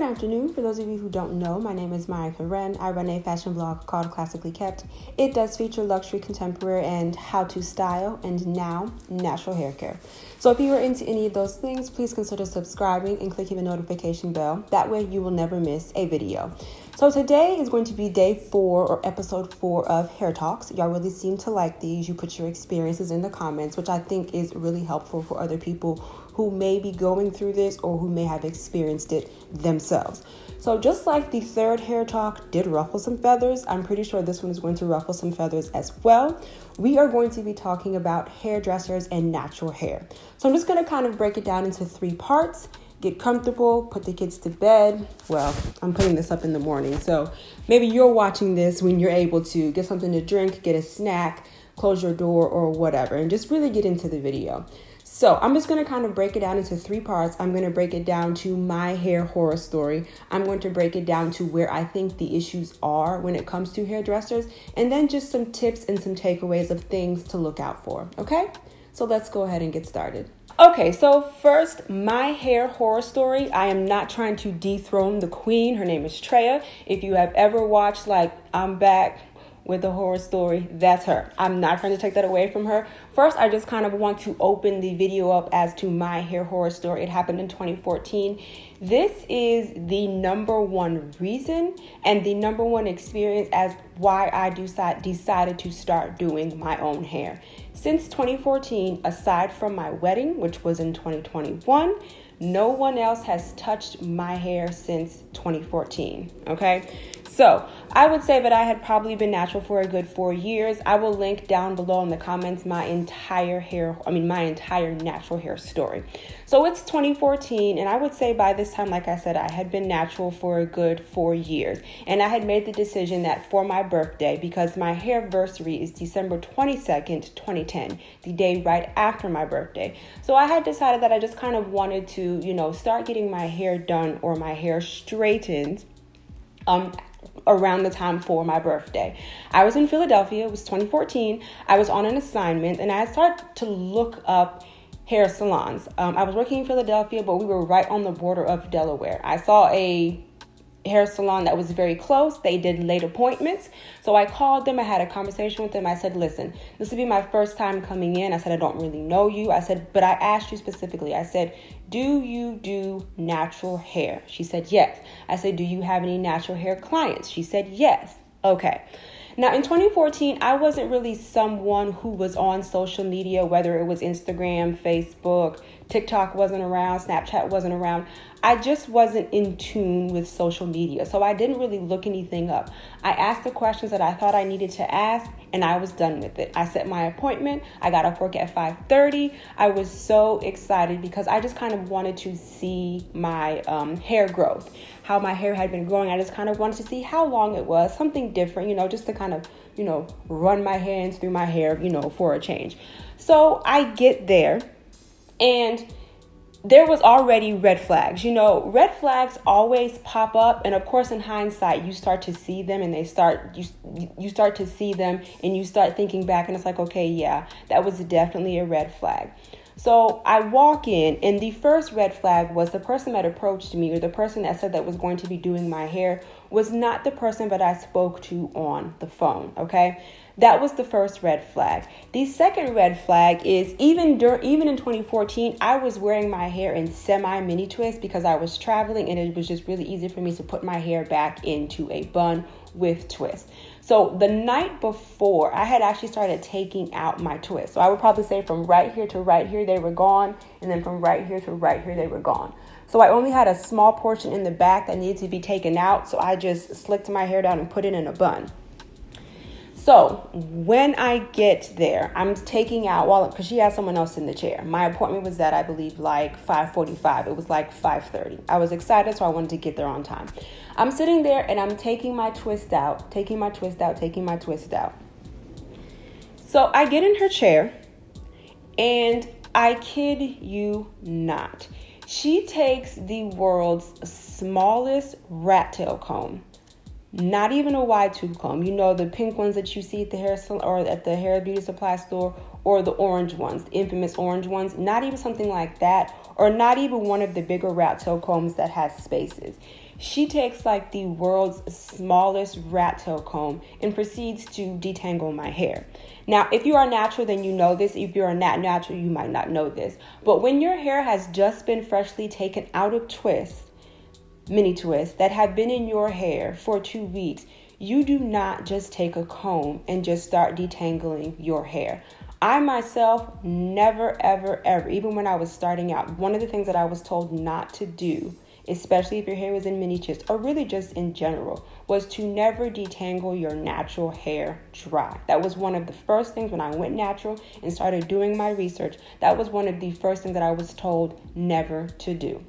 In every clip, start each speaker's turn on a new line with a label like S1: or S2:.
S1: afternoon. For those of you who don't know, my name is Maya Karen. I run a fashion blog called Classically Kept. It does feature luxury, contemporary, and how to style, and now natural hair care. So if you are into any of those things, please consider subscribing and clicking the notification bell. That way you will never miss a video. So today is going to be day 4 or episode 4 of Hair Talks. Y'all really seem to like these. You put your experiences in the comments, which I think is really helpful for other people who may be going through this or who may have experienced it themselves. So just like the third Hair Talk did ruffle some feathers, I'm pretty sure this one is going to ruffle some feathers as well. We are going to be talking about hairdressers and natural hair. So I'm just going to kind of break it down into 3 parts. Get comfortable, put the kids to bed. Well, I'm putting this up in the morning, so maybe you're watching this when you're able to get something to drink, get a snack, close your door or whatever, and just really get into the video. So I'm just going to kind of break it down into 3 parts. I'm going to break it down to my hair horror story. I'm going to break it down to where I think the issues are when it comes to hairdressers, and then just some tips and some takeaways of things to look out for. Okay, so let's go ahead and get started. Okay, so first, my hair horror story. I am not trying to dethrone the queen. Her name is Treya. If you have ever watched I'm Back with a Horror Story, that's her. I'm not trying to take that away from her. First, I just kind of want to open the video up as to my hair horror story. It happened in 2014. This is the number 1 reason and the number 1 experience as why I decided to start doing my own hair. Since 2014, aside from my wedding, which was in 2021, no one else has touched my hair since 2014, okay? So I would say that I had probably been natural for a good 4 years. I will link down below in the comments my entire natural hair story. So it's 2014, and I would say by this time, like I said, I had been natural for a good 4 years. And I had made the decision that for my birthday, because my hairversary is December 22nd, 2010, the day right after my birthday. So I had decided that I just kind of wanted to, start getting my hair done or my hair straightened around the time for my birthday. I was in Philadelphia. It was 2014. I was on an assignment, and I started to look up hair salons. I was working in Philadelphia, but we were right on the border of Delaware. I saw a hair salon that was very close. They did late appointments. So I called them. I had a conversation with them. I said, listen, this will be my first time coming in. I said, I don't really know you. I said, but I asked you specifically. I said, do you do natural hair? She said, yes. I said, do you have any natural hair clients? She said, yes. Okay. Now, in 2014, I wasn't really someone who was on social media, whether it was Instagram, Facebook, TikTok wasn't around, Snapchat wasn't around. I just wasn't in tune with social media, so I didn't really look anything up. I asked the questions that I thought I needed to ask, and I was done with it. I set my appointment. I got off work at 5:30. I was so excited because I just kind of wanted to see my hair growth, how my hair had been growing. I just kind of wanted to see how long it was, something different, just to kind of, run my hands through my hair, for a change. So I get there, and there was already red flags. Red flags always pop up. And of course, in hindsight, you start to see them and you start to see them and you start thinking back and it's like, okay, yeah, that was definitely a red flag. So I walk in, and the first red flag was the person that approached me, or the person that said that was going to be doing my hair, was not the person that I spoke to on the phone. Okay. That was the first red flag. The second red flag is even in 2014, I was wearing my hair in semi-mini twists because I was traveling, and it was just really easy for me to put my hair back into a bun with twists. So the night before, I had actually started taking out my twists. So I would probably say from right here to right here, they were gone. And then from right here to right here, they were gone. So I only had a small portion in the back that needed to be taken out. So I just slicked my hair down and put it in a bun. So when I get there, I'm taking out, because she had someone else in the chair. My appointment was at, I believe, 5:45. It was 5:30. I was excited, so I wanted to get there on time. I'm sitting there and I'm taking my twist out. So I get in her chair, and I kid you not, she takes the world's smallest rat tail comb. Not even a wide tooth comb. The pink ones that you see at the hair salon or at the hair beauty supply store, or the orange ones, the infamous orange ones, not even something like that, or not even one of the bigger rat tail combs that has spaces. She takes like the world's smallest rat tail comb and proceeds to detangle my hair. Now, if you are natural, then you know this. If you're not natural, you might not know this. But when your hair has just been freshly taken out of twists, mini twists that have been in your hair for 2 weeks, you do not just take a comb and just start detangling your hair. I myself never, ever, ever, even when I was starting out, one of the things that I was told not to do, especially if your hair was in mini twists, or really just in general, was to never detangle your natural hair dry. That was one of the first things when I went natural and started doing my research. That was one of the first things that I was told never to do.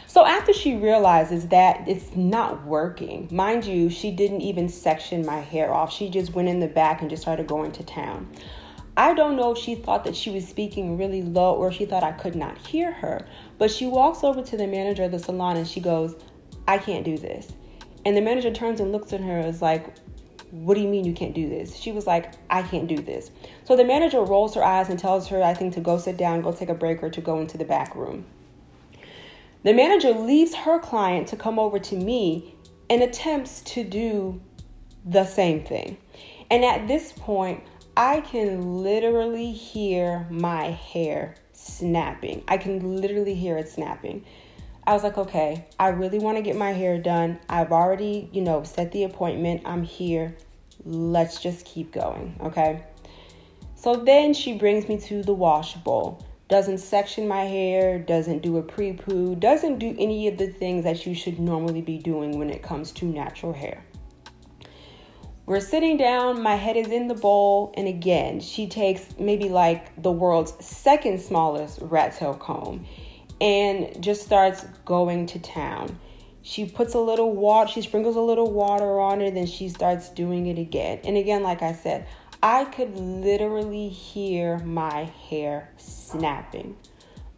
S1: So after she realizes that it's not working, mind you, she didn't even section my hair off. She just went in the back and just started going to town. I don't know if she thought that she was speaking really low or if she thought I could not hear her, but she walks over to the manager of the salon and she goes, "I can't do this." And the manager turns and looks at her and is like, "What do you mean you can't do this?" She was like, "I can't do this." So the manager rolls her eyes and tells her, I think, to go sit down, go take a break, or to go into the back room. The manager leaves her client to come over to me and attempts to do the same thing. And at this point, I can literally hear my hair snapping. I can literally hear it snapping. I was like, okay, I really want to get my hair done. I've already, set the appointment. I'm here. Let's just keep going, okay? So then she brings me to the wash bowl. Doesn't section my hair, doesn't do a pre-poo, doesn't do any of the things that you should normally be doing when it comes to natural hair. We're sitting down, my head is in the bowl, and again, she takes maybe like the world's second smallest rat tail comb and just starts going to town. She puts a little water, she sprinkles a little water on it, then she starts doing it again. And again, like I said, I could literally hear my hair snapping.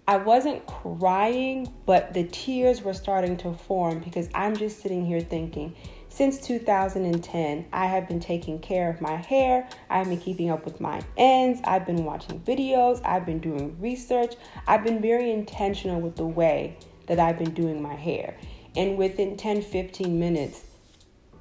S1: I wasn't crying, but the tears were starting to form because I'm just sitting here thinking, since 2010, I have been taking care of my hair. I've been keeping up with my ends. I've been watching videos. I've been doing research. I've been very intentional with the way that I've been doing my hair. And within 10, 15 minutes,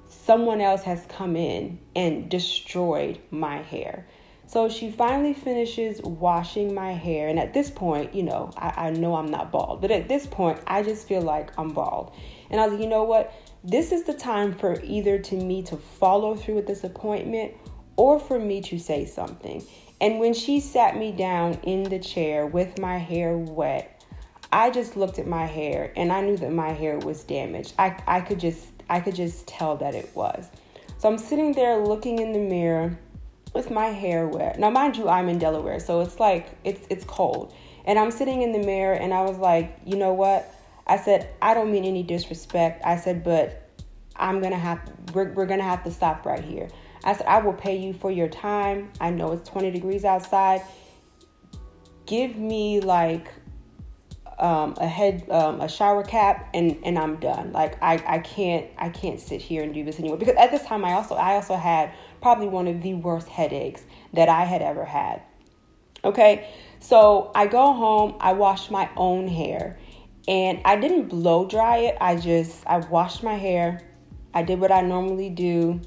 S1: someone else has come in and destroyed my hair. So she finally finishes washing my hair. And at this point, I know I'm not bald. But at this point, I just feel like I'm bald. And I was like, you know what? This is the time for either to me to follow through with this appointment or for me to say something. And when she sat me down in the chair with my hair wet, I just looked at my hair and I knew that my hair was damaged. I could just tell that it was. So I'm sitting there looking in the mirror with my hair wet. Now, mind you, I'm in Delaware, so it's like, it's cold. And I'm sitting in the mirror and I was like, you know what? I said, I don't mean any disrespect. I said, but we're going to have to stop right here. I said, I will pay you for your time. I know it's 20 degrees outside. Give me like a shower cap and I'm done. Like I can't sit here and do this anymore. Because at this time I also had probably one of the worst headaches that I had ever had. Okay. So I go home, I wash my own hair. And I didn't blow dry it. I washed my hair. I did what I normally do.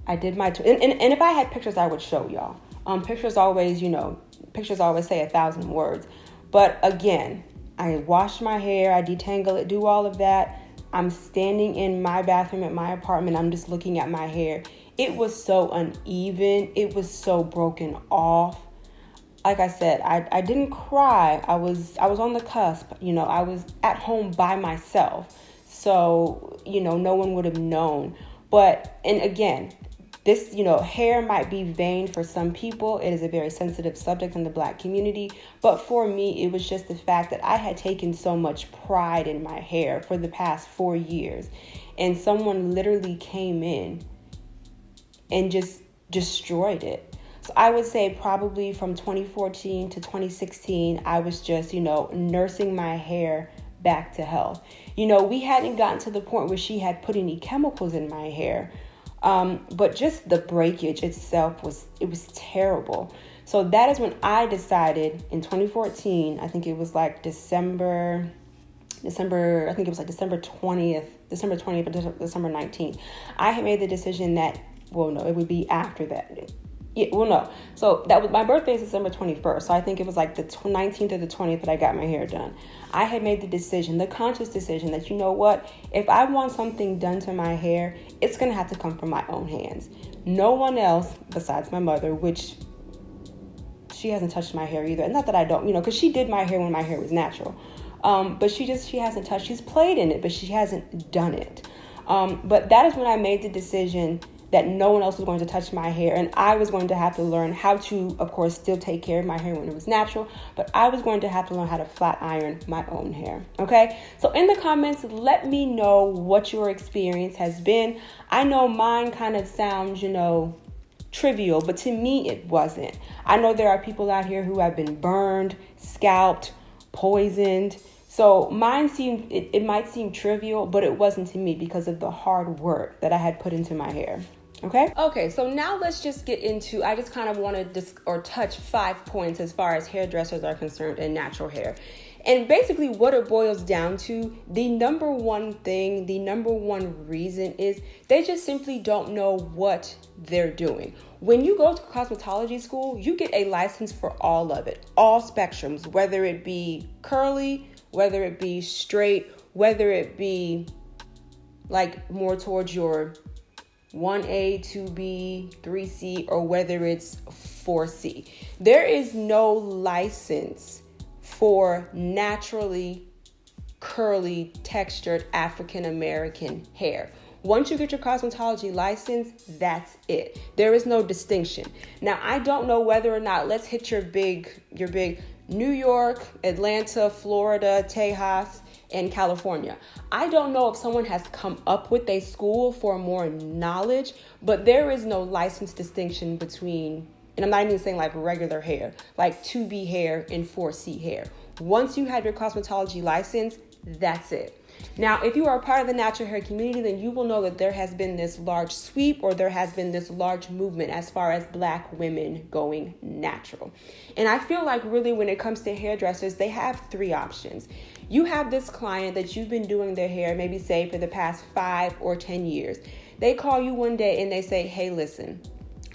S1: I did my, and if I had pictures, I would show y'all. Pictures always say 1,000 words. But again, I wash my hair, I detangle it, do all of that. I'm standing in my bathroom at my apartment. I'm just looking at my hair. It was so uneven. It was so broken off. Like I said, I didn't cry. I was on the cusp. I was at home by myself. So, no one would have known. And again, this, hair might be vain for some people. It is a very sensitive subject in the Black community. But for me, it was just the fact that I had taken so much pride in my hair for the past 4 years. And someone literally came in and just destroyed it. So I would say probably from 2014 to 2016, I was just, nursing my hair back to health. We hadn't gotten to the point where she had put any chemicals in my hair. But just the breakage itself was terrible. So that is when I decided in 2014, I think it was like December 20th, December 19th. I had made the decision that, well, no, it would be after that. Yeah, well, no. So that was, my birthday is December 21st. So I think it was like the 19th or the 20th that I got my hair done. I had made the decision, the conscious decision that, you know what, if I want something done to my hair, it's going to have to come from my own hands. No one else besides my mother, which she hasn't touched my hair either. And not that I don't, because she did my hair when my hair was natural. But she hasn't touched, she's played in it, but she hasn't done it. But that is when I made the decision that no one else was going to touch my hair, and I was going to have to learn how to, of course, still take care of my hair when it was natural, but I was going to have to learn how to flat iron my own hair, okay? So in the comments, let me know what your experience has been. I know mine kind of sounds, trivial, but to me, it wasn't. I know there are people out here who have been burned, scalped, poisoned. So mine seemed, it might seem trivial, but it wasn't to me because of the hard work that I had put into my hair. Okay, so now let's just get into, I just kind of want to touch 5 points as far as hairdressers are concerned and natural hair. And basically what it boils down to, the number one reason is they just simply don't know what they're doing. When you go to cosmetology school, you get a license for all of it, all spectrums, whether it be curly, whether it be straight, whether it be like more towards your 1A, 2B, 3C, or whether it's 4C. There is no license for naturally curly, textured African American hair. Once you get your cosmetology license, that's it. There is no distinction. Now, I don't know whether or not, let's hit your big New York, Atlanta, Florida, Tejas, and California. I don't know if someone has come up with a school for more knowledge, but there is no license distinction between, and I'm not even saying like regular hair, like 2B hair and 4C hair. Once you have your cosmetology license, that's it. Now, if you are a part of the natural hair community, then you will know that there has been this large sweep, or there has been this large movement as far as Black women going natural. And I feel like really when it comes to hairdressers, they have 3 options. You have this client that you've been doing their hair, maybe say for the past 5 or 10 years. They call you one day and they say, hey, listen,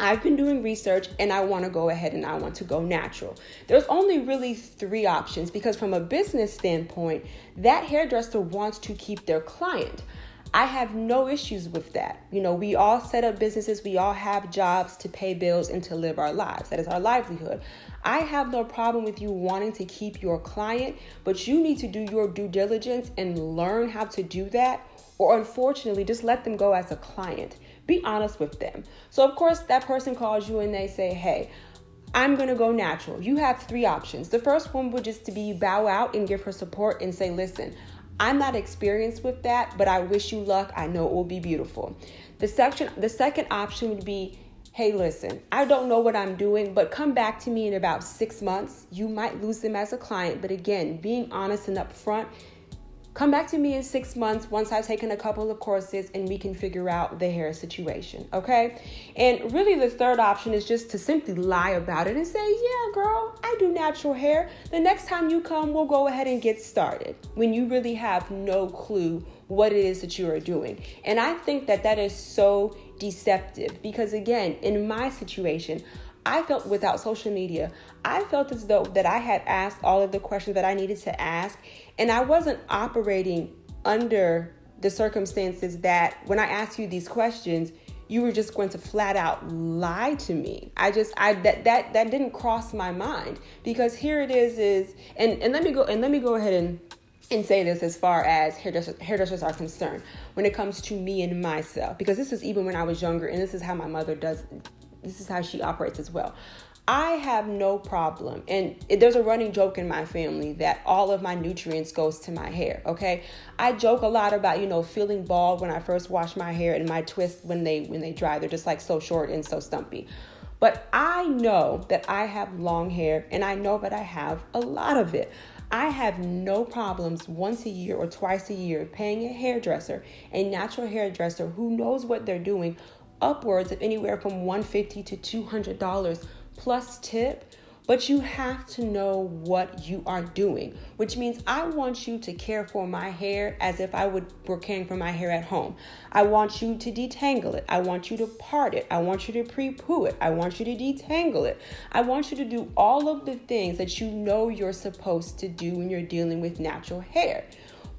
S1: I've been doing research and I want to go ahead and I want to go natural. There's only really 3 options, because from a business standpoint, that hairdresser wants to keep their client. I have no issues with that. We all set up businesses. We all have jobs to pay bills and to live our lives. That is our livelihood. I have no problem with you wanting to keep your client, but you need to do your due diligence and learn how to do that, or unfortunately, just let them go as a client. Be honest with them. So of course, that person calls you and they say, hey, I'm going to go natural. You have 3 options. The first one would just to be bow out and give her support and say, listen, I'm not experienced with that, but I wish you luck. I know it will be beautiful. The second option would be, hey, listen, I don't know what I'm doing, but come back to me in about 6 months. You might lose them as a client. But again, being honest and upfront, come back to me in 6 months once I've taken a couple of courses and we can figure out the hair situation, okay? And really the third option is just to simply lie about it and say, yeah, girl, I do natural hair. The next time you come, we'll go ahead and get started, when you really have no clue what it is that you are doing. And I think that that is so deceptive, because again, in my situation, I felt without social media, I felt as though that I had asked all of the questions that I needed to ask, and I wasn't operating under the circumstances that when I asked you these questions, you were just going to flat out lie to me. That didn't cross my mind, because here it is, and let me go ahead and say this as far as hairdressers are concerned when it comes to me and myself, because this is even when I was younger, and this is how my mother does. This is how she operates as well. I have no problem. And there's a running joke in my family that all of my nutrients goes to my hair. Okay. I joke a lot about, feeling bald when I first wash my hair, and my twists when they dry, they're just like so short and so stumpy. But I know that I have long hair, and I know that I have a lot of it. I have no problems once a year or twice a year paying a hairdresser, a natural hairdresser who knows what they're doing, upwards of anywhere from $150 to $200 plus tip, but you have to know what you are doing, which means I want you to care for my hair as if I were caring for my hair at home. I want you to detangle it. I want you to part it. I want you to pre-poo it. I want you to detangle it. I want you to do all of the things that you know you're supposed to do when you're dealing with natural hair.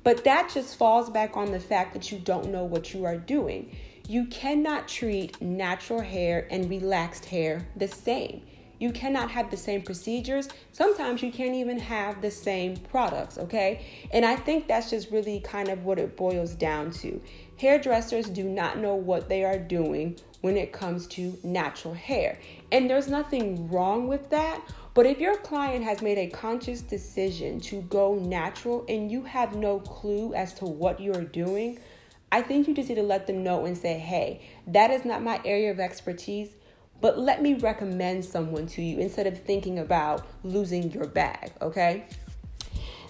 S1: But that just falls back on the fact that you don't know what you are doing. You cannot treat natural hair and relaxed hair the same. You cannot have the same procedures. Sometimes you can't even have the same products, okay? And I think that's just really kind of what it boils down to. Hairdressers do not know what they are doing when it comes to natural hair. And there's nothing wrong with that. But if your client has made a conscious decision to go natural and you have no clue as to what you're doing, I think you just need to let them know and say, hey, that is not my area of expertise, but let me recommend someone to you instead of thinking about losing your bag, okay?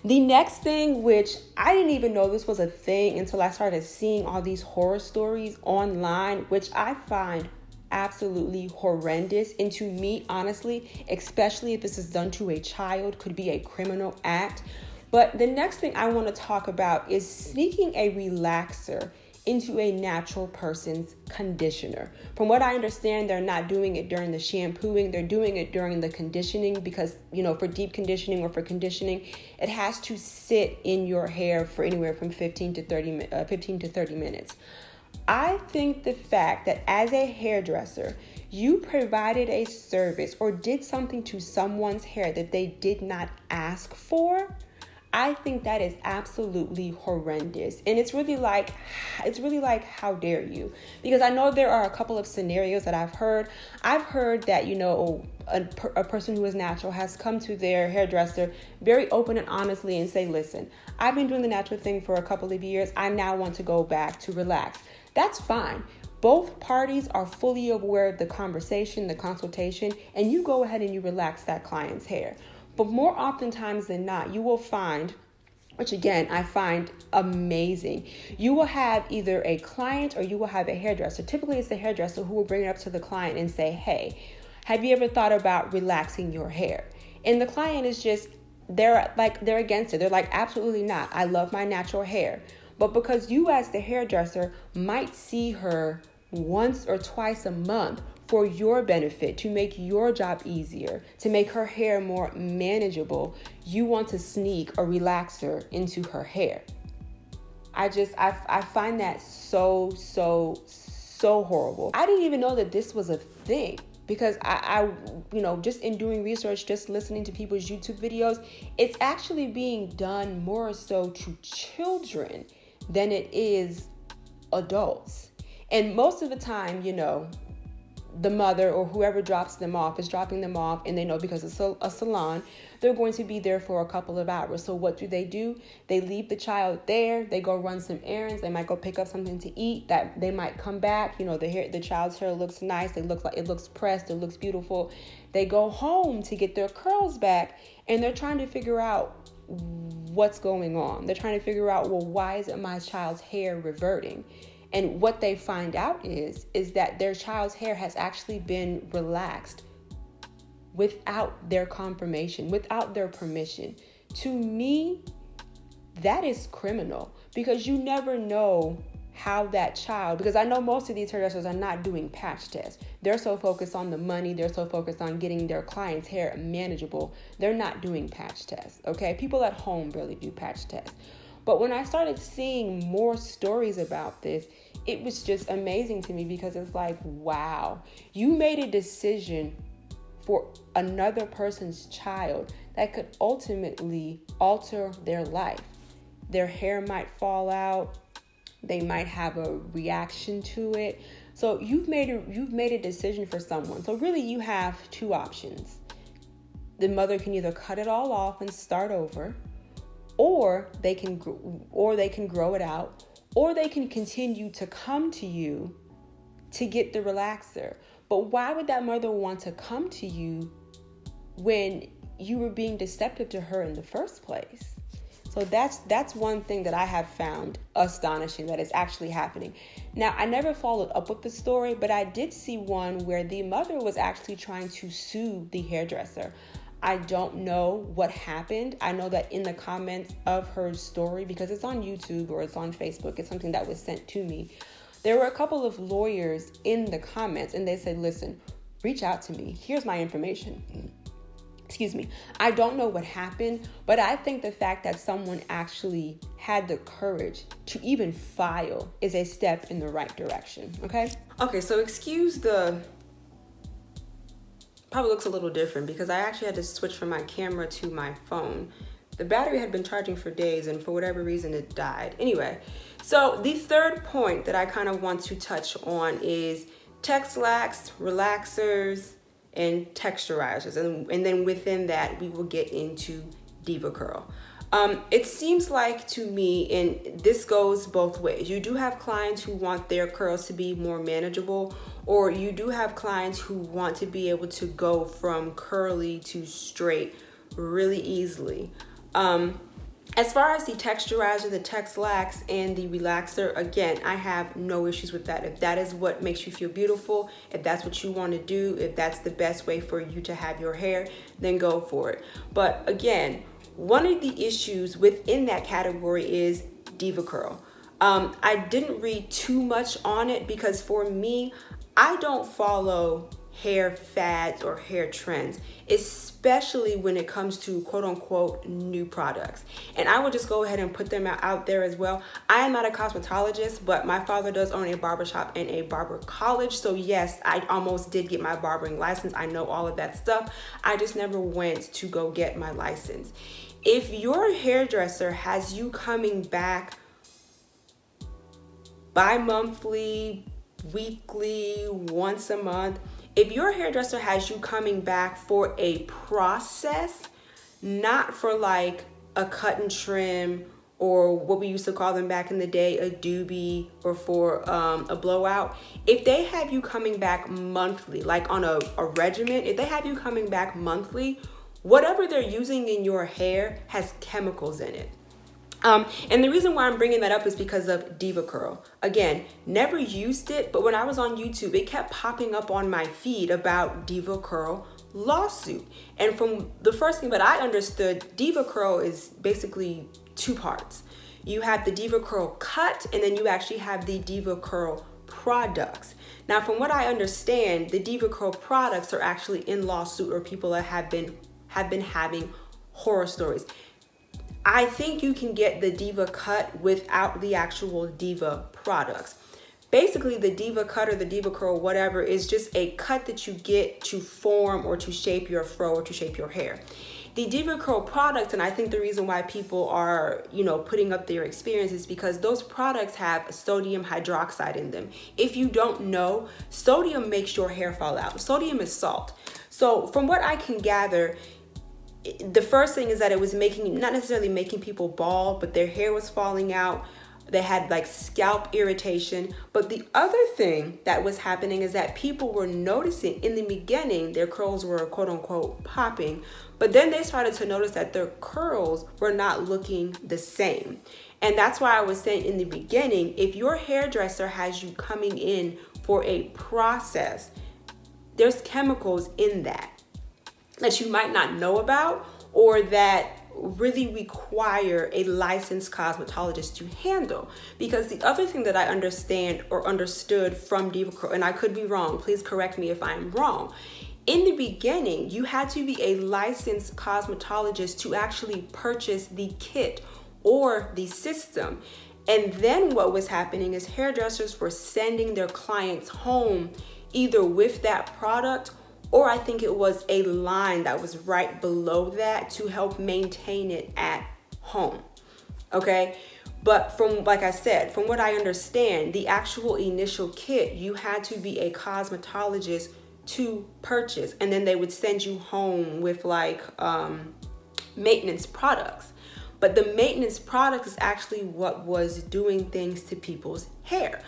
S1: The next thing, which I didn't even know this was a thing until I started seeing all these horror stories online, which I find absolutely horrendous. And to me, honestly, especially if this is done to a child, could be a criminal act. But the next thing I want to talk about is sneaking a relaxer into a natural person's conditioner. From what I understand, they're not doing it during the shampooing. They're doing it during the conditioning because, for deep conditioning or for conditioning, it has to sit in your hair for anywhere from 15 to 30 minutes. I think the fact that as a hairdresser, you provided a service or did something to someone's hair that they did not ask for, I think that is absolutely horrendous. And it's really like, how dare you? Because I know there are a couple of scenarios that I've heard. I've heard that, a person who is natural has come to their hairdresser very open and honestly and say, listen, I've been doing the natural thing for a couple of years. I now want to go back to relax. That's fine. Both parties are fully aware of the conversation, the consultation, and you go ahead and you relax that client's hair. But more oftentimes than not, you will find, which again, I find amazing, you will have either a client or you will have a hairdresser. Typically, it's the hairdresser who will bring it up to the client and say, hey, have you ever thought about relaxing your hair? And the client is just, they're against it. They're like, absolutely not. I love my natural hair. But because you as the hairdresser might see her once or twice a month for your benefit, to make your job easier, to make her hair more manageable, you want to sneak a relaxer into her hair. I find that so horrible. I didn't even know that this was a thing because I just in doing research, just listening to people's YouTube videos, it's actually being done more so to children than it is adults. And most of the time, the mother or whoever drops them off is dropping them off, and they know because it's a salon, they're going to be there for a couple of hours. So what do? They leave the child there. They go run some errands. They might go pick up something to eat. That they might come back. The child's hair looks nice. It looks pressed. It looks beautiful. They go home to get their curls back, and they're trying to figure out what's going on. They're trying to figure out, well, why isn't my child's hair reverting? And what they find out is that their child's hair has actually been relaxed without their confirmation, without their permission. To me, that is criminal because you never know how that child, because I know most of these hairdressers are not doing patch tests. They're so focused on the money. They're so focused on getting their client's hair manageable. They're not doing patch tests, okay? People at home really do patch tests. But when I started seeing more stories about this, it was just amazing to me because it's like, wow, you made a decision for another person's child that could ultimately alter their life. Their hair might fall out. They might have a reaction to it. So you've made a decision for someone. So really you have two options. The mother can either cut it all off and start over, or they can grow it out, or they can continue to come to you to get the relaxer. But why would that mother want to come to you when you were being deceptive to her in the first place? So that's one thing that I have found astonishing that is actually happening. Now, I never followed up with the story, but I did see one where the mother was actually trying to sue the hairdresser. I don't know what happened. I know that in the comments of her story, because it's on YouTube or it's on Facebook, it's something that was sent to me. There were a couple of lawyers in the comments and they said, listen, reach out to me. Here's my information. Excuse me. I don't know what happened, but I think the fact that someone actually had the courage to even file is a step in the right direction. Okay, so excuse the... Probably looks a little different because I actually had to switch from my camera to my phone. The battery had been charging for days and for whatever reason it died. Anyway, so the third point that I kind of want to touch on is texlacs, relaxers, and texturizers. And then within that, we will get into Diva Curl. It seems like to me, and this goes both ways, you do have clients who want their curls to be more manageable, or you do have clients who want to be able to go from curly to straight really easily. As far as the texturizer, the texlacs, and the relaxer, again, I have no issues with that. If that is what makes you feel beautiful, if that's what you want to do, if that's the best way for you to have your hair, then go for it. But again, one of the issues within that category is Diva Curl. I didn't read too much on it because for me, I don't follow hair fads or hair trends, especially when it comes to quote unquote new products. And I will just go ahead and put them out there as well. I am not a cosmetologist, but my father does own a barbershop and a barber college. So yes, I almost did get my barbering license. I know all of that stuff. I just never went to go get my license. If your hairdresser has you coming back bi-monthly, weekly, once a month, if your hairdresser has you coming back for a process, not for like a cut and trim or what we used to call them back in the day, a doobie, or for a blowout, if they have you coming back monthly, like on a regimen, if they have you coming back monthly, whatever they're using in your hair has chemicals in it. And the reason why I'm bringing that up is because of Diva Curl. Again, never used it, but when I was on YouTube, it kept popping up on my feed about Diva Curl lawsuit. And from the first thing that I understood, Diva Curl is basically two parts. You have the Diva Curl cut, and then you actually have the Diva Curl products. Now, from what I understand, the Diva Curl products are actually in lawsuit, or people that have been having horror stories. I think you can get the Diva cut without the actual Diva products. Basically, the Diva cut or the Diva Curl, whatever, is just a cut that you get to form or to shape your fro or to shape your hair. The Diva Curl products, and I think the reason why people are, putting up their experience is because those products have sodium hydroxide in them. If you don't know, sodium makes your hair fall out. Sodium is salt. So from what I can gather, the first thing is that it was not necessarily making people bald, but their hair was falling out. They had like scalp irritation. But the other thing that was happening is that people were noticing in the beginning their curls were quote unquote popping, but then they started to notice that their curls were not looking the same. And that's why I was saying in the beginning, if your hairdresser has you coming in for a process, there's chemicals in that you might not know about, or that really require a licensed cosmetologist to handle. Because the other thing that I understand or understood from Diva Curl, and I could be wrong, please correct me if I'm wrong. In the beginning, you had to be a licensed cosmetologist to actually purchase the kit or the system. And then what was happening is hairdressers were sending their clients home either with that product, or I think it was a line that was right below that to help maintain it at home, okay? But like I said, from what I understand, the actual initial kit, you had to be a cosmetologist to purchase, and then they would send you home with like maintenance products. But the maintenance product is actually what was doing things to people's hair.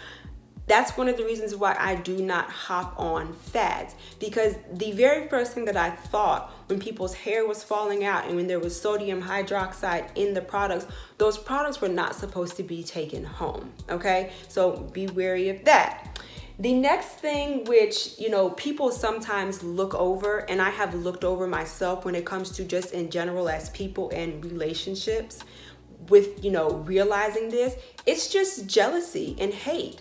S1: That's one of the reasons why I do not hop on fads, because the very first thing that I thought when people's hair was falling out and when there was sodium hydroxide in the products, those products were not supposed to be taken home, okay? So be wary of that. The next thing, which, you know, people sometimes look over, and I have looked over myself when it comes to just in general as people and relationships with, you know, realizing this, it's just jealousy and hate.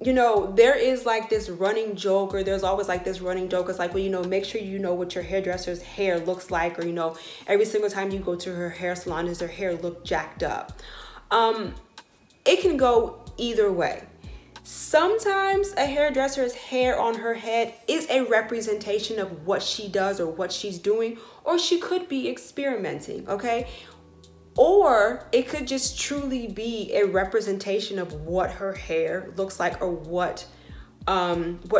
S1: You know, there is like this running joke, or there's always like this running joke. It's like, well, you know, make sure you know what your hairdresser's hair looks like, or, you know, every single time you go to her hair salon, does her hair look jacked up? It can go either way. Sometimes a hairdresser's hair on her head is a representation of what she does or what she's doing, or she could be experimenting, okay? Or it could just truly be a representation of what her hair looks like, or what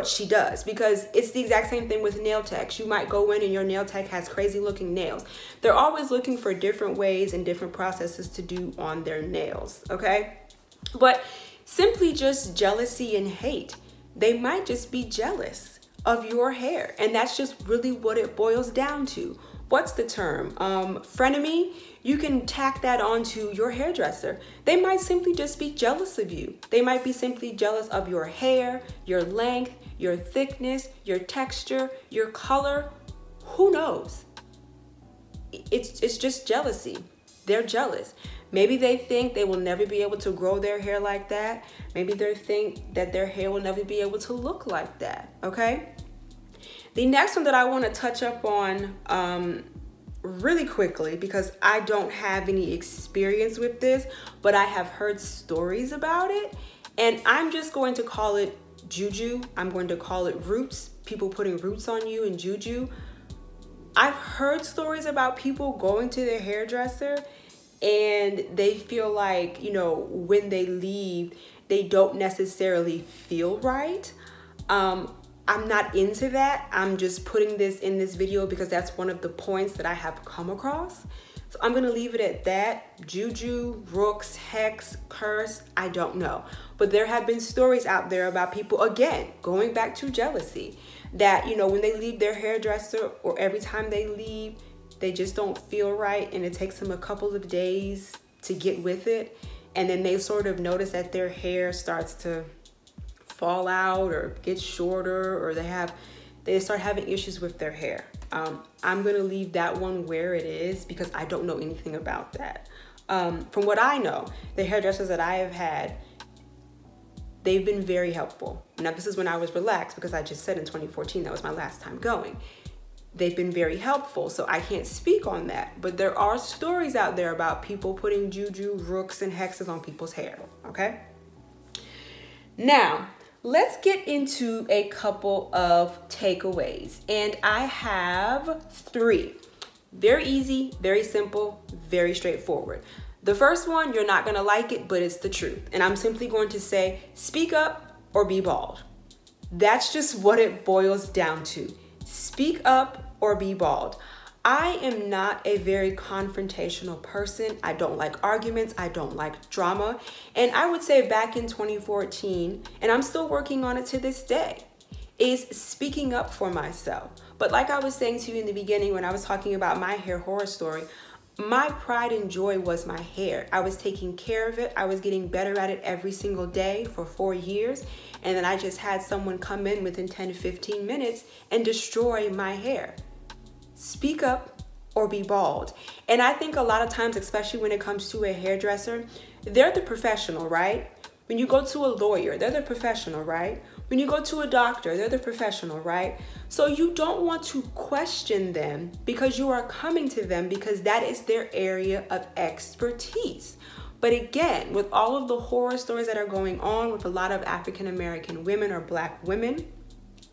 S1: she does, because it's the exact same thing with nail techs. You might go in and your nail tech has crazy looking nails. They're always looking for different ways and different processes to do on their nails, okay? But simply just jealousy and hate. They might just be jealous of your hair, and that's just really what it boils down to. What's the term? Frenemy? You can tack that onto your hairdresser. They might simply just be jealous of you. They might be simply jealous of your hair, your length, your thickness, your texture, your color. Who knows? It's just jealousy. They're jealous. Maybe they think they will never be able to grow their hair like that. Maybe they think that their hair will never be able to look like that, okay? The next one that I want to touch up on really quickly, because I don't have any experience with this, but I have heard stories about it, and I'm just going to call it juju. I'm going to call it roots, people putting roots on you, and juju. I've heard stories about people going to their hairdresser and they feel like, you know, when they leave, they don't necessarily feel right. I'm not into that. I'm just putting this in this video because that's one of the points that I have come across. So I'm gonna leave it at that. Juju, rooks, hex, curse, I don't know. But there have been stories out there about people, again, going back to jealousy, that, you know, when they leave their hairdresser, or every time they leave, they just don't feel right, and it takes them a couple of days to get with it. And then they sort of notice that their hair starts to fall out or get shorter, or they start having issues with their hair. I'm gonna leave that one where it is because I don't know anything about that. From what I know, the hairdressers that I have had, they've been very helpful. Now, this is when I was relaxed, because I just said in 2014 that was my last time going. They've been very helpful, so I can't speak on that. But there are stories out there about people putting juju, rooks, and hexes on people's hair, okay? Now, let's get into a couple of takeaways. And I have 3. Very easy, very simple, very straightforward. The first one, you're not gonna like it, but it's the truth. And I'm simply going to say, speak up or be bald. That's just what it boils down to. Speak up or be bald. I am not a very confrontational person. I don't like arguments. I don't like drama. And I would say back in 2014, and I'm still working on it to this day, is speaking up for myself. But like I was saying to you in the beginning when I was talking about my hair horror story, my pride and joy was my hair. I was taking care of it. I was getting better at it every single day for 4 years. And then I just had someone come in within 10 to 15 minutes and destroy my hair. Speak up or be bald. And I think a lot of times, especially when it comes to a hairdresser, they're the professional, right? When you go to a lawyer, they're the professional, right? When you go to a doctor, they're the professional, right? So you don't want to question them because you are coming to them because that is their area of expertise. But again, with all of the horror stories that are going on with a lot of African American women or Black women,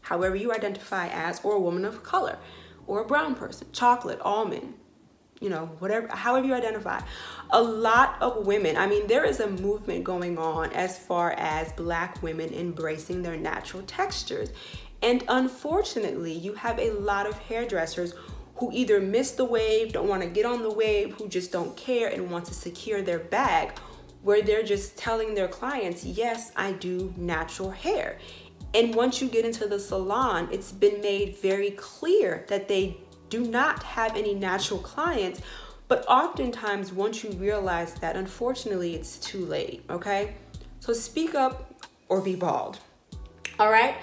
S1: however you identify as, or a woman of color, or a brown person, chocolate, almond, you know, whatever, however you identify. A lot of women, I mean, there is a movement going on as far as Black women embracing their natural textures. And unfortunately, you have a lot of hairdressers who either miss the wave, don't want to get on the wave, who just don't care and want to secure their bag, where they're just telling their clients, yes, I do natural hair. And once you get into the salon, it's been made very clear that they do not have any natural clients. But oftentimes, once you realize that, unfortunately, it's too late, okay? So speak up or be bald, all right?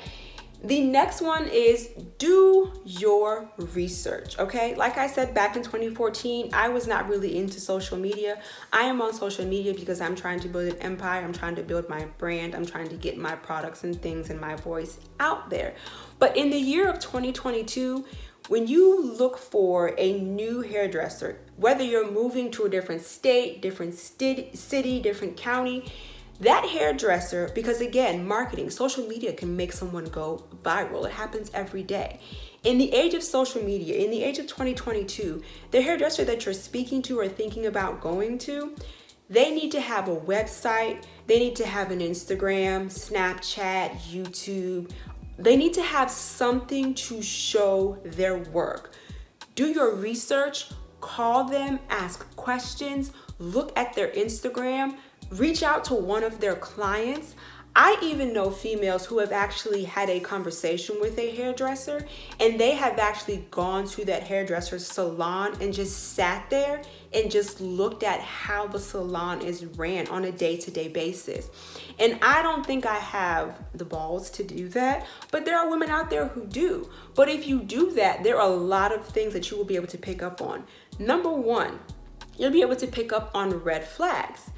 S1: The next one is do your research, okay? Like I said, back in 2014, I was not really into social media. I am on social media because I'm trying to build an empire. I'm trying to build my brand. I'm trying to get my products and things and my voice out there. But in the year of 2022, when you look for a new hairdresser, whether you're moving to a different state, different city, different county, that hairdresser, because again, marketing, social media can make someone go viral. It happens every day. In the age of social media, in the age of 2022, the hairdresser that you're speaking to or thinking about going to, they need to have a website. They need to have an Instagram, Snapchat, YouTube. They need to have something to show their work. Do your research, call them, ask questions, look at their Instagram, reach out to one of their clients. I even know females who have actually had a conversation with a hairdresser, and they have actually gone to that hairdresser's salon and just sat there and just looked at how the salon is ran on a day-to-day basis. And I don't think I have the balls to do that, but there are women out there who do. But if you do that, there are a lot of things that you will be able to pick up on. Number one, you'll be able to pick up on red flags.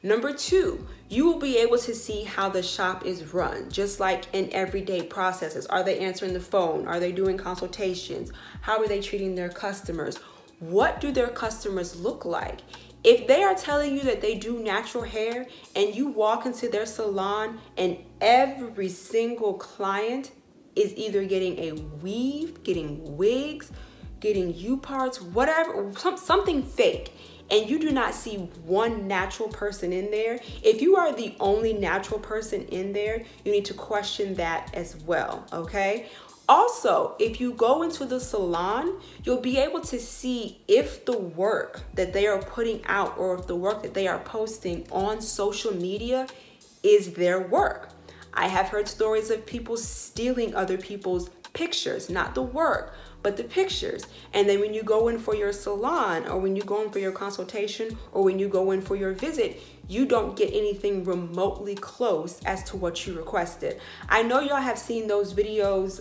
S1: Number two, you will be able to see how the shop is run, just like in everyday processes. Are they answering the phone? Are they doing consultations? How are they treating their customers? What do their customers look like? If they are telling you that they do natural hair and you walk into their salon and every single client is either getting a weave, getting wigs, getting U-parts, whatever, something fake, and you do not see one natural person in there, if you are the only natural person in there, you need to question that as well, okay? Also, if you go into the salon, you'll be able to see if the work that they are putting out or if the work that they are posting on social media is their work. I have heard stories of people stealing other people's pictures, not the work, but the pictures. And then when you go in for your salon or when you go in for your consultation or when you go in for your visit, you don't get anything remotely close as to what you requested. I know y'all have seen those videos,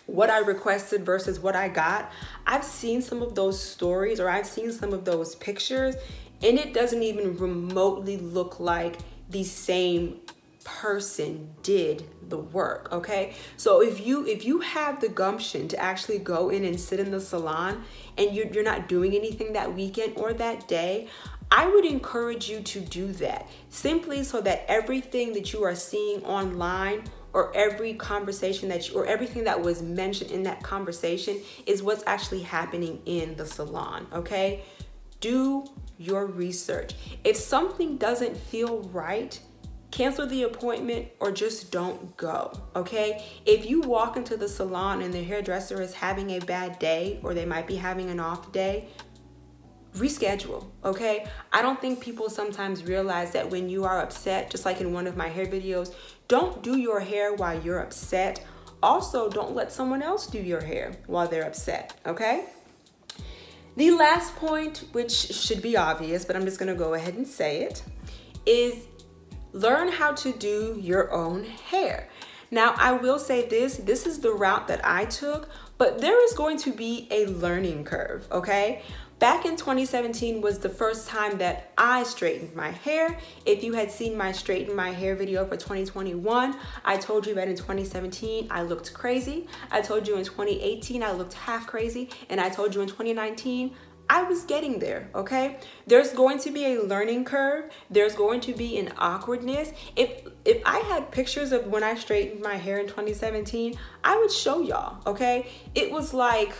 S1: what I requested versus what I got. I've seen some of those stories or I've seen some of those pictures, and it doesn't even remotely look like the same person did the work, okay? So if you have the gumption to actually go in and sit in the salon and you're not doing anything that weekend or that day, I would encourage you to do that, simply so that everything that you are seeing online or every conversation or everything that was mentioned in that conversation is what's actually happening in the salon, okay? Do your research. If something doesn't feel right, cancel the appointment or just don't go, okay? If you walk into the salon and the hairdresser is having a bad day or they might be having an off day, reschedule, okay? I don't think people sometimes realize that when you are upset, just like in one of my hair videos, don't do your hair while you're upset. Also, don't let someone else do your hair while they're upset, okay? The last point, which should be obvious, but I'm just gonna go ahead and say it, is learn how to do your own hair. Now, I will say this is the route that I took, but there is going to be a learning curve, okay? Back in 2017 was the first time that I straightened my hair. If you had seen my straighten my hair video for 2021, I told you that in 2017, I looked crazy. I told you in 2018, I looked half crazy. And I told you in 2019, I was getting there, okay? There's going to be a learning curve. There's going to be an awkwardness. If I had pictures of when I straightened my hair in 2017, I would show y'all, okay? It was like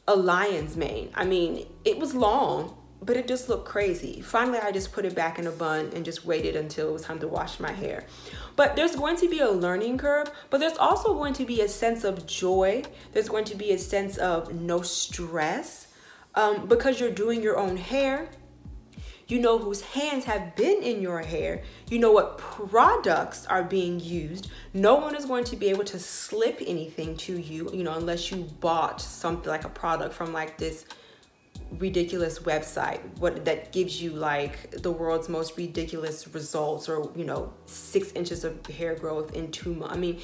S1: a lion's mane. I mean, it was long, but it just looked crazy. Finally, I just put it back in a bun and just waited until it was time to wash my hair. But there's going to be a learning curve, but there's also going to be a sense of joy. There's going to be a sense of no stress. Because you're doing your own hair, You know whose hands have been in your hair. You know what products are being used. No one is going to be able to slip anything to you, you know, unless you bought something like a product from like this ridiculous website that gives you like the world's most ridiculous results, or you know, 6 inches of hair growth in 2 months. I mean,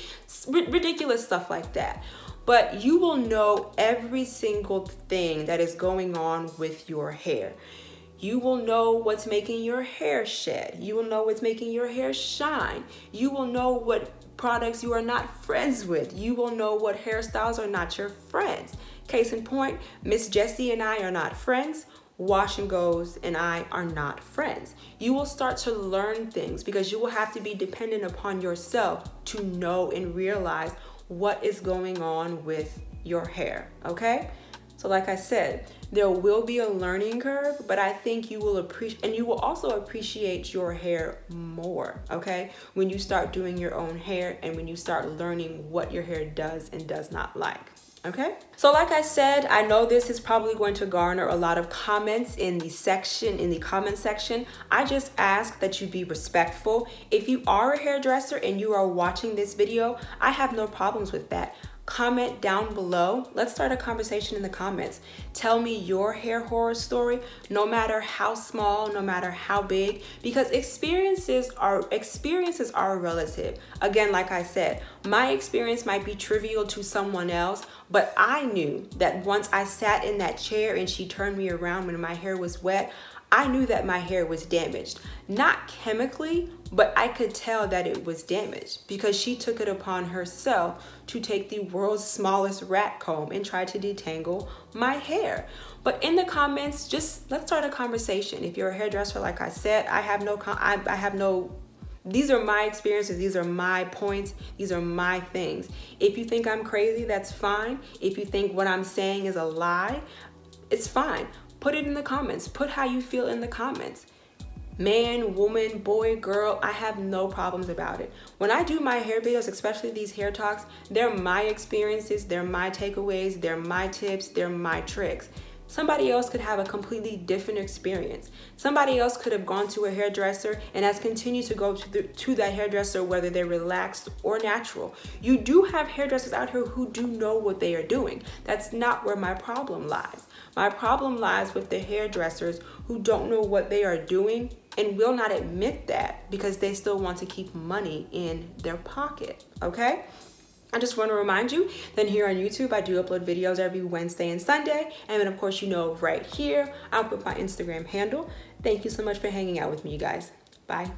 S1: ridiculous stuff like that. But you will know every single thing that is going on with your hair. You will know what's making your hair shed. You will know what's making your hair shine. You will know what products you are not friends with. You will know what hairstyles are not your friends. Case in point, Miss Jessie and I are not friends. Wash and Goes and I are not friends. You will start to learn things because you will have to be dependent upon yourself to know and realize what is going on with your hair, okay? So like I said, there will be a learning curve, but I think you will appreciate, and you will also appreciate your hair more, okay? When you start doing your own hair and when you start learning what your hair does and does not like. Okay, so like I said, I know this is probably going to garner a lot of comments in the comment section. I just ask that you be respectful. If you are a hairdresser and you are watching this video, I have no problems with that. Comment down below. Let's start a conversation in the comments. Tell me your hair horror story, no matter how small, no matter how big, because experiences are relative. Again, like I said, my experience might be trivial to someone else, but I knew that once I sat in that chair and she turned me around when my hair was wet, I knew that my hair was damaged. Not chemically, but I could tell that it was damaged because she took it upon herself to take the world's smallest rat comb and try to detangle my hair. But in the comments, just let's start a conversation. If you're a hairdresser, like I said, these are my experiences, these are my points, these are my things. If you think I'm crazy, that's fine. If you think what I'm saying is a lie, it's fine. Put it in the comments. Put how you feel in the comments. Man, woman, boy, girl, I have no problems about it. When I do my hair videos, especially these hair talks, they're my experiences, they're my takeaways, they're my tips, they're my tricks. Somebody else could have a completely different experience. Somebody else could have gone to a hairdresser and has continued to go to that hairdresser, whether they're relaxed or natural. You do have hairdressers out here who do know what they are doing. That's not where my problem lies. My problem lies with the hairdressers who don't know what they are doing and will not admit that because they still want to keep money in their pocket, okay? I just want to remind you that here on YouTube, I do upload videos every Wednesday and Sunday. And then of course, you know, right here, I'll put my Instagram handle. Thank you so much for hanging out with me, you guys. Bye.